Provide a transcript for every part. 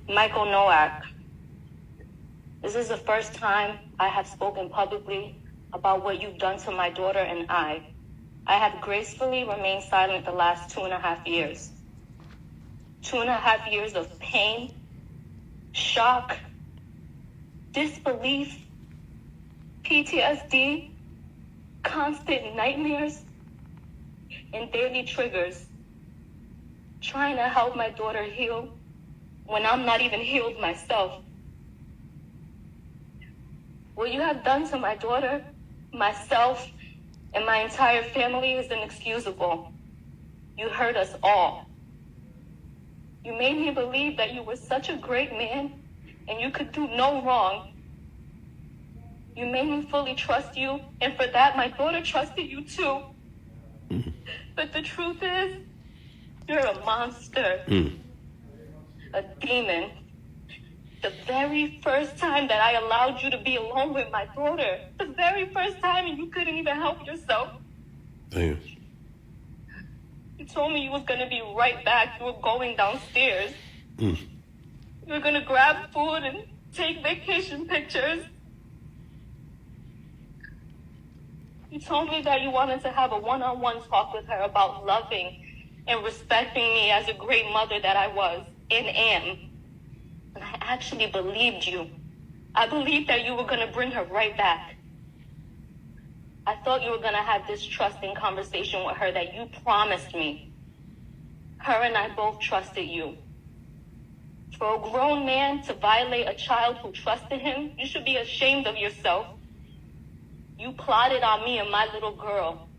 Michael Nowak, this is the first time I have spoken publicly about what you've done to my daughter and I. I have gracefully remained silent the last 2.5 years. 2.5 years of pain, shock, disbelief, PTSD, constant nightmares, and daily triggers. Trying to help my daughter heal when I'm not even healed myself. What you have done to my daughter, myself, and my entire family is inexcusable. You hurt us all. You made me believe that you were such a great man and you could do no wrong. You made me fully trust you, and for that, my daughter trusted you too. But the truth is, you're a monster, a demon. The very first time that I allowed you to be alone with my daughter, the very first time, and you couldn't even help yourself. Damn. You told me you was gonna be right back. You were going downstairs. You were gonna grab food and take vacation pictures. You told me that you wanted to have a one-on-one talk with her about loving and respecting me as a great mother that I was and am. And I actually believed you. I believed that you were going to bring her right back. I thought you were going to have this trusting conversation with her that you promised me. Her and I both trusted you. For a grown man to violate a child who trusted him, you should be ashamed of yourself. You plotted on me and my little girl.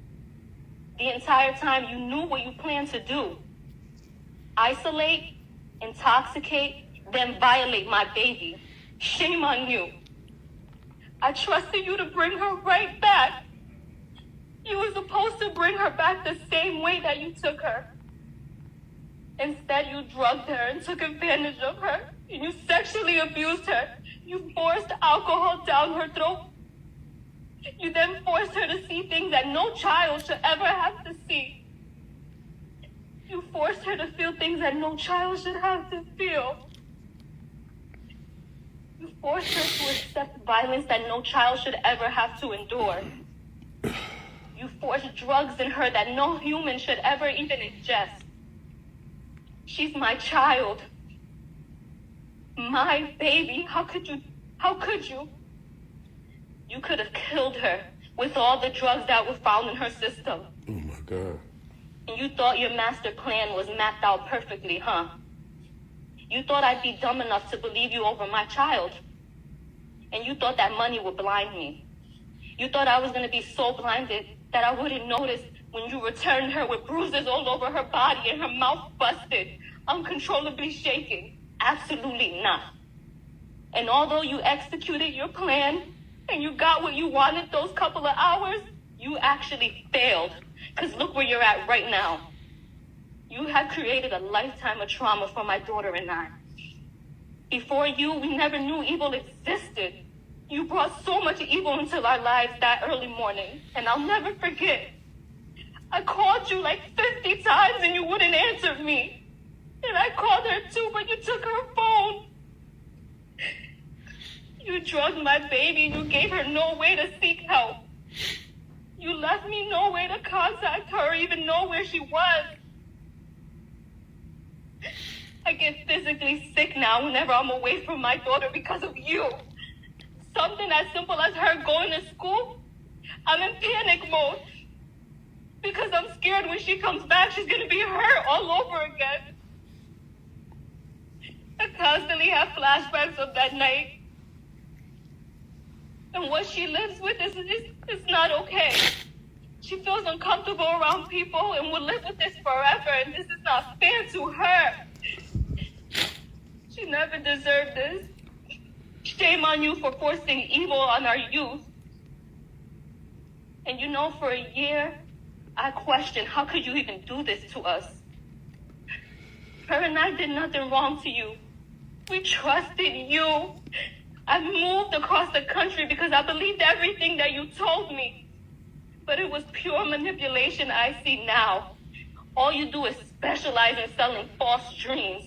The entire time you knew what you planned to do. Isolate, intoxicate, then violate my baby. Shame on you. I trusted you to bring her right back. You were supposed to bring her back the same way that you took her. Instead, you drugged her and took advantage of her. And you sexually abused her. You forced alcohol down her throat. You then forced her to see things that no child should ever have to see. You forced her to feel things that no child should have to feel. You forced her to accept violence that no child should ever have to endure. You forced drugs in her that no human should ever even ingest. She's my child. My baby. How could you? You could have killed her with all the drugs that were found in her system. Oh my God. And you thought your master plan was mapped out perfectly, huh? You thought I'd be dumb enough to believe you over my child. And you thought that money would blind me. You thought I was going to be so blinded that I wouldn't notice when you returned her with bruises all over her body and her mouth busted, uncontrollably shaking. Absolutely not. And although you executed your plan, and you got what you wanted those couple of hours, you actually failed. Because look where you're at right now. You have created a lifetime of trauma for my daughter and I. Before you, we never knew evil existed. You brought so much evil into our lives that early morning, and I'll never forget. I called you like 50 times and you wouldn't answer me. And I called her too, but you took her phone. You drugged my baby and you gave her no way to seek help. You left me no way to contact her or even know where she was. I get physically sick now whenever I'm away from my daughter because of you. Something as simple as her going to school, I'm in panic mode. Because I'm scared when she comes back, she's going to be hurt all over again. I constantly have flashbacks of that night. And what she lives with is not okay. She feels uncomfortable around people and will live with this forever, and this is not fair to her. She never deserved this. Shame on you for forcing evil on our youth. And you know, for a year, I questioned, how could you even do this to us? Her and I did nothing wrong to you. We trusted you. I moved across the country because I believed everything that you told me. But it was pure manipulation I see now. All you do is specialize in selling false dreams.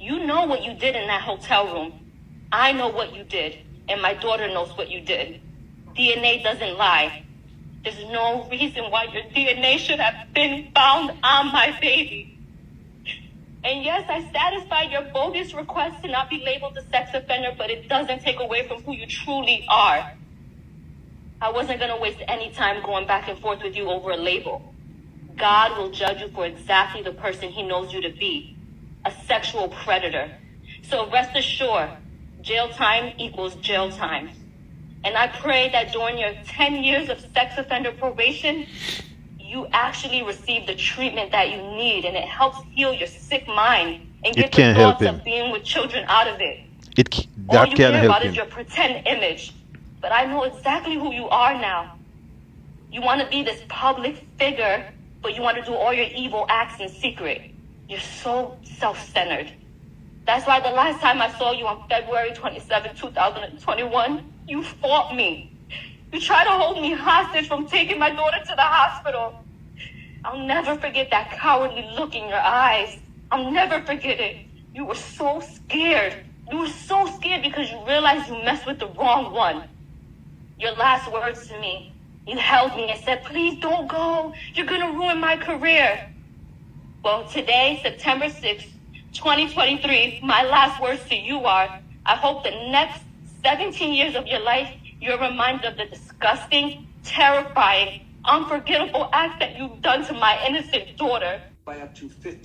You know what you did in that hotel room. I know what you did, and my daughter knows what you did. DNA doesn't lie. There's no reason why your DNA should have been found on my baby. And yes, I satisfied your bogus request to not be labeled a sex offender, but it doesn't take away from who you truly are. I wasn't going to waste any time going back and forth with you over a label. God will judge you for exactly the person he knows you to be, a sexual predator. So rest assured, jail time equals jail time. And I pray that during your 10 years of sex offender probation, you actually receive the treatment that you need, and it helps heal your sick mind and get the thoughts of being with children out of it. All you care about is your pretend image. But I know exactly who you are now. You want to be this public figure, but you want to do all your evil acts in secret. You're so self-centered. That's why the last time I saw you on February 27, 2021, you fought me. You tried to hold me hostage from taking my daughter to the hospital. I'll never forget that cowardly look in your eyes. I'll never forget it. You were so scared. You were so scared because you realized you messed with the wrong one. Your last words to me, you held me and said, please don't go. You're going to ruin my career. Well, today, September 6th, 2023, my last words to you are, I hope the next 17 years of your life, you're reminded of the disgusting, terrifying, unforgettable act that you've done to my innocent daughter. By up to 15